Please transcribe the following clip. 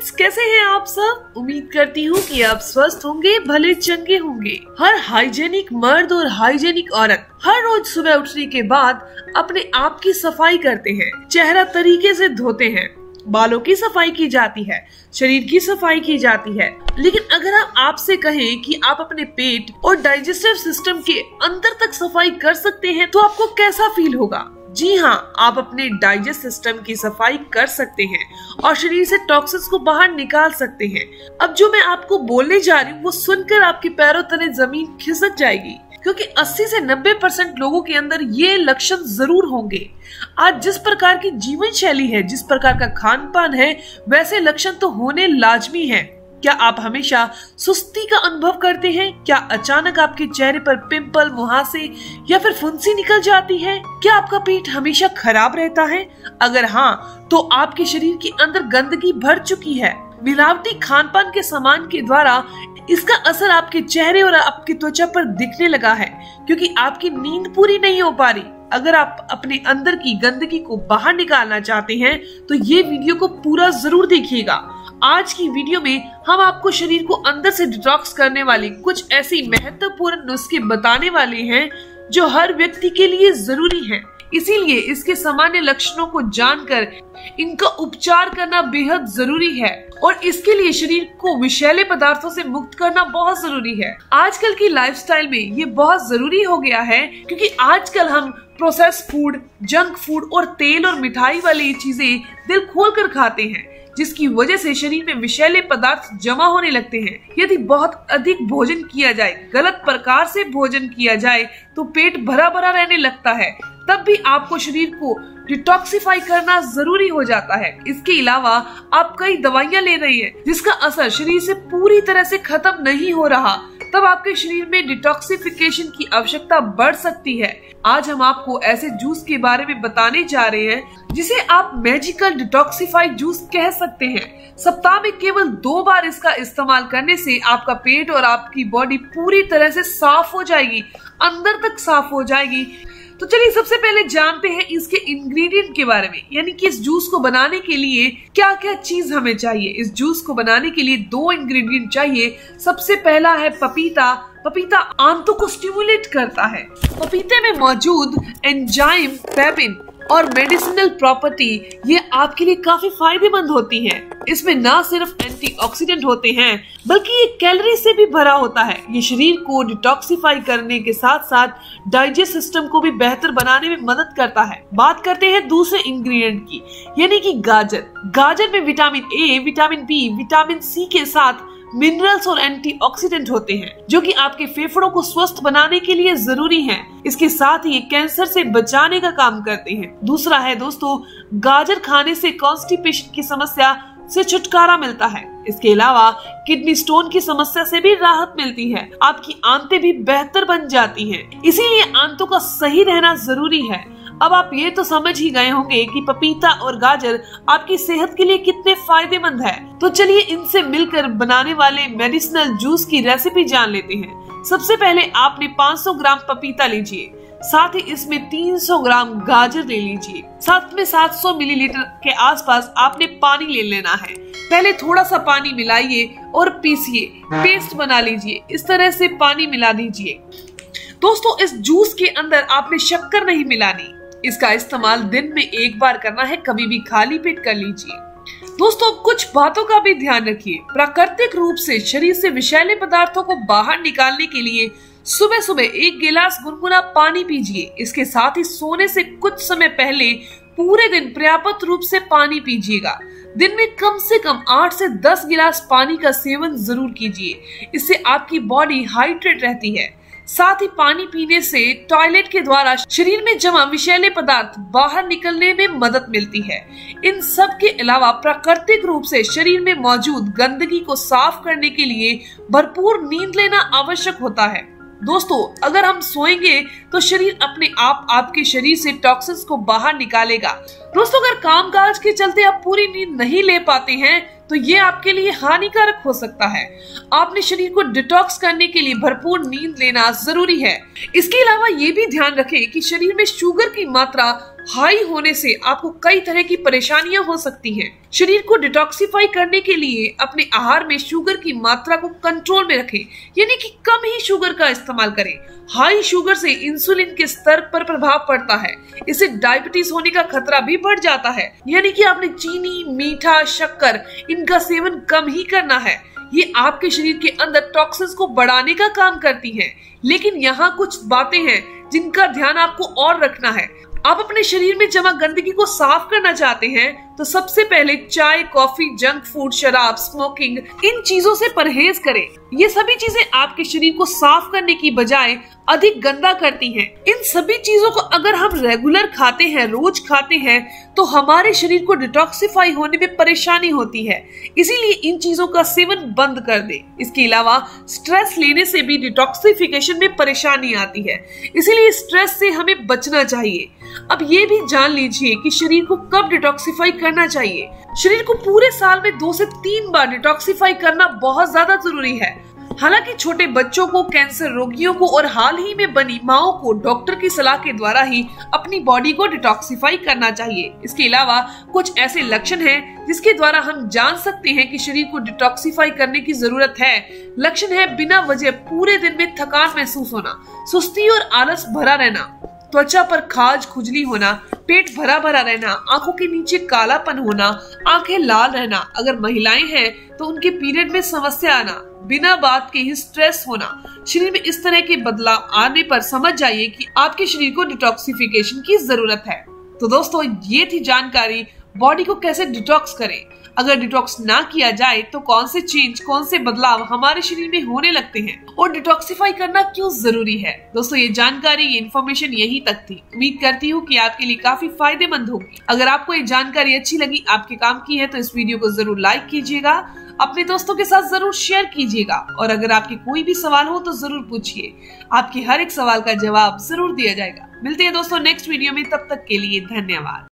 Friends, कैसे हैं आप सब। उम्मीद करती हूँ कि आप स्वस्थ होंगे, भले चंगे होंगे। हर हाइजेनिक मर्द और हाइजेनिक औरत हर रोज सुबह उठने के बाद अपने आप की सफाई करते हैं, चेहरा तरीके से धोते हैं, बालों की सफाई की जाती है, शरीर की सफाई की जाती है। लेकिन अगर आप आपसे कहें कि आप अपने पेट और डाइजेस्टिव सिस्टम के अंदर तक सफाई कर सकते हैं तो आपको कैसा फील होगा। जी हाँ, आप अपने डाइजेस्ट सिस्टम की सफाई कर सकते हैं और शरीर से टॉक्सिन्स को बाहर निकाल सकते हैं। अब जो मैं आपको बोलने जा रही हूँ वो सुनकर आपके पैरों तले जमीन खिसक जाएगी, क्योंकि 80 से 90% लोगों के अंदर ये लक्षण जरूर होंगे। आज जिस प्रकार की जीवन शैली है, जिस प्रकार का खान पान है, वैसे लक्षण तो होने लाजमी है। क्या आप हमेशा सुस्ती का अनुभव करते हैं? क्या अचानक आपके चेहरे पर पिंपल, मुहासे या फिर फुंसी निकल जाती है? क्या आपका पेट हमेशा खराब रहता है? अगर हाँ, तो आपके शरीर के अंदर गंदगी भर चुकी है। मिलावटी खान पान के सामान के द्वारा इसका असर आपके चेहरे और आपकी त्वचा पर दिखने लगा है, क्योंकि आपकी नींद पूरी नहीं हो पा रही। अगर आप अपने अंदर की गंदगी को बाहर निकालना चाहते हैं तो ये वीडियो को पूरा जरूर देखिएगा। आज की वीडियो में हम आपको शरीर को अंदर से डिटॉक्स करने वाली कुछ ऐसी महत्वपूर्ण नुस्खे बताने वाले हैं जो हर व्यक्ति के लिए जरूरी है। इसीलिए इसके सामान्य लक्षणों को जानकर इनका उपचार करना बेहद जरूरी है और इसके लिए शरीर को विषैले पदार्थों से मुक्त करना बहुत जरूरी है। आजकल की लाइफस्टाइल में ये बहुत जरूरी हो गया है, क्योंकि आजकल हम प्रोसेस्ड फूड, जंक फूड और तेल और मिठाई वाली चीजें दिल खोल कर खाते हैं, जिसकी वजह से शरीर में विषैले पदार्थ जमा होने लगते हैं। यदि बहुत अधिक भोजन किया जाए, गलत प्रकार से भोजन किया जाए तो पेट भरा भरा रहने लगता है, तब भी आपको शरीर को डिटॉक्सिफाई करना जरूरी हो जाता है। इसके अलावा आप कई दवाइयां ले रही हैं, जिसका असर शरीर से पूरी तरह से खत्म नहीं हो रहा, तब आपके शरीर में डिटॉक्सिफिकेशन की आवश्यकता बढ़ सकती है। आज हम आपको ऐसे जूस के बारे में बताने जा रहे हैं जिसे आप मैजिकल डिटॉक्सिफाई जूस कह सकते हैं। सप्ताह में केवल 2 बार इसका इस्तेमाल करने से आपका पेट और आपकी बॉडी पूरी तरह से साफ हो जाएगी, अंदर तक साफ हो जाएगी। तो चलिए सबसे पहले जानते हैं इसके इंग्रेडिएंट के बारे में, यानी कि इस जूस को बनाने के लिए क्या क्या चीज हमें चाहिए। इस जूस को बनाने के लिए 2 इंग्रेडिएंट चाहिए। सबसे पहला है पपीता। पपीता आंतों को स्टिमुलेट करता है। पपीते में मौजूद एंजाइम, पेपिन और मेडिसिनल प्रॉपर्टी ये आपके लिए काफी फायदेमंद होती हैं। इसमें न सिर्फ एंटीऑक्सीडेंट होते हैं, बल्कि ये कैलोरी से भी भरा होता है। ये शरीर को डिटॉक्सिफाई करने के साथ साथ डाइजेस्ट सिस्टम को भी बेहतर बनाने में मदद करता है। बात करते हैं दूसरे इंग्रेडिएंट की, यानी कि गाजर। गाजर में vitamin A, vitamin B, vitamin C के साथ मिनरल्स और एंटीऑक्सीडेंट होते हैं, जो कि आपके फेफड़ों को स्वस्थ बनाने के लिए जरूरी हैं। इसके साथ ही ये कैंसर से बचाने का काम करते हैं। दूसरा है दोस्तों, गाजर खाने से कॉन्स्टिपेशन की समस्या से छुटकारा मिलता है। इसके अलावा किडनी स्टोन की समस्या से भी राहत मिलती है। आपकी आंतें भी बेहतर बन जाती हैं। इसीलिए आंतों का सही रहना जरूरी है। अब आप ये तो समझ ही गए होंगे कि पपीता और गाजर आपकी सेहत के लिए कितने फायदेमंद है। तो चलिए इनसे मिलकर बनाने वाले मेडिसिनल जूस की रेसिपी जान लेते हैं। सबसे पहले आपने 500 ग्राम पपीता लीजिए, साथ ही इसमें 300 ग्राम गाजर ले लीजिए, साथ में 700 मिलीलीटर के आसपास आपने पानी ले लेना है। पहले थोड़ा सा पानी मिलाइए और पीसिए, पेस्ट बना लीजिए। इस तरह से पानी मिला दीजिए। दोस्तों, इस जूस के अंदर आपने शक्कर नहीं मिलानी। इसका इस्तेमाल दिन में 1 बार करना है, कभी भी खाली पेट कर लीजिए। दोस्तों, कुछ बातों का भी ध्यान रखिए। प्राकृतिक रूप से शरीर से विषैले पदार्थों को बाहर निकालने के लिए सुबह सुबह 1 गिलास गुनगुना पानी पीजिए। इसके साथ ही सोने से कुछ समय पहले पूरे दिन पर्याप्त रूप से पानी पीजिएगा। दिन में कम से कम 8 से 10 गिलास पानी का सेवन जरूर कीजिए। इससे आपकी बॉडी हाइड्रेट रहती है। साथ ही पानी पीने से टॉयलेट के द्वारा शरीर में जमा विषैले पदार्थ बाहर निकलने में मदद मिलती है। इन सब के अलावा प्राकृतिक रूप से शरीर में मौजूद गंदगी को साफ करने के लिए भरपूर नींद लेना आवश्यक होता है। दोस्तों, अगर हम सोएंगे तो शरीर अपने आप आपके शरीर से टॉक्सिन्स को बाहर निकालेगा। दोस्तों, अगर कामकाज के चलते आप पूरी नींद नहीं ले पाते हैं तो ये आपके लिए हानिकारक हो सकता है। आपने शरीर को डिटॉक्स करने के लिए भरपूर नींद लेना जरूरी है। इसके अलावा ये भी ध्यान रखें कि शरीर में शुगर की मात्रा हाई होने से आपको कई तरह की परेशानियां हो सकती हैं। शरीर को डिटॉक्सिफाई करने के लिए अपने आहार में शुगर की मात्रा को कंट्रोल में रखें, यानी कि कम ही शुगर का इस्तेमाल करें। हाई शुगर से इंसुलिन के स्तर पर प्रभाव पड़ता है, इससे डायबिटीज होने का खतरा भी बढ़ जाता है। यानी कि आपने चीनी, मीठा, शक्कर इनका सेवन कम ही करना है। ये आपके शरीर के अंदर टॉक्सिन्स को बढ़ाने का काम करती हैं। लेकिन यहाँ कुछ बातें हैं जिनका ध्यान आपको और रखना है। आप अपने शरीर में जमा गंदगी को साफ करना चाहते हैं तो सबसे पहले चाय, कॉफी, जंक फूड, शराब, स्मोकिंग इन चीजों से परहेज करें। ये सभी चीजें आपके शरीर को साफ करने की बजाय अधिक गंदा करती हैं। इन सभी चीजों को अगर हम रेगुलर खाते हैं, रोज खाते हैं, तो हमारे शरीर को डिटॉक्सिफाई होने में परेशानी होती है। इसीलिए इन चीजों का सेवन बंद कर दें। इसके अलावा स्ट्रेस लेने से भी डिटॉक्सिफिकेशन में परेशानी आती है, इसीलिए स्ट्रेस से हमें बचना चाहिए। अब ये भी जान लीजिए कि शरीर को कब डिटॉक्सिफाई करना चाहिए। शरीर को पूरे साल में 2 से 3 बार डिटॉक्सिफाई करना बहुत ज्यादा जरूरी है। हालांकि छोटे बच्चों को, कैंसर रोगियों को और हाल ही में बनी माओं को डॉक्टर की सलाह के द्वारा ही अपनी बॉडी को डिटॉक्सिफाई करना चाहिए। इसके अलावा कुछ ऐसे लक्षण हैं जिसके द्वारा हम जान सकते हैं कि शरीर को डिटॉक्सिफाई करने की जरूरत है। लक्षण है बिना वजह पूरे दिन में थकान महसूस होना, सुस्ती और आलस भरा रहना, त्वचा पर खाज, खुजली होना, पेट भरा भरा रहना, आंखों के नीचे कालापन होना, आंखें लाल रहना। अगर महिलाएं हैं तो उनके पीरियड में समस्या आना, बिना बात के ही स्ट्रेस होना। शरीर में इस तरह के बदलाव आने पर समझ जाइए कि आपके शरीर को डिटॉक्सिफिकेशन की जरूरत है। तो दोस्तों, ये थी जानकारी बॉडी को कैसे डिटॉक्स करें। अगर डिटॉक्स ना किया जाए तो कौन से चेंज, कौन से बदलाव हमारे शरीर में होने लगते हैं और डिटॉक्सिफाई करना क्यों जरूरी है। दोस्तों, ये जानकारी, ये इन्फॉर्मेशन यहीं तक थी। उम्मीद करती हूँ कि आपके लिए काफी फायदेमंद होगी। अगर आपको ये जानकारी अच्छी लगी, आपके काम की है, तो इस वीडियो को जरूर लाइक कीजिएगा, अपने दोस्तों के साथ जरूर शेयर कीजिएगा और अगर आपके कोई भी सवाल हो तो जरूर पूछिए। आपके हर एक सवाल का जवाब जरूर दिया जाएगा। मिलते हैं दोस्तों नेक्स्ट वीडियो में, तब तक के लिए धन्यवाद।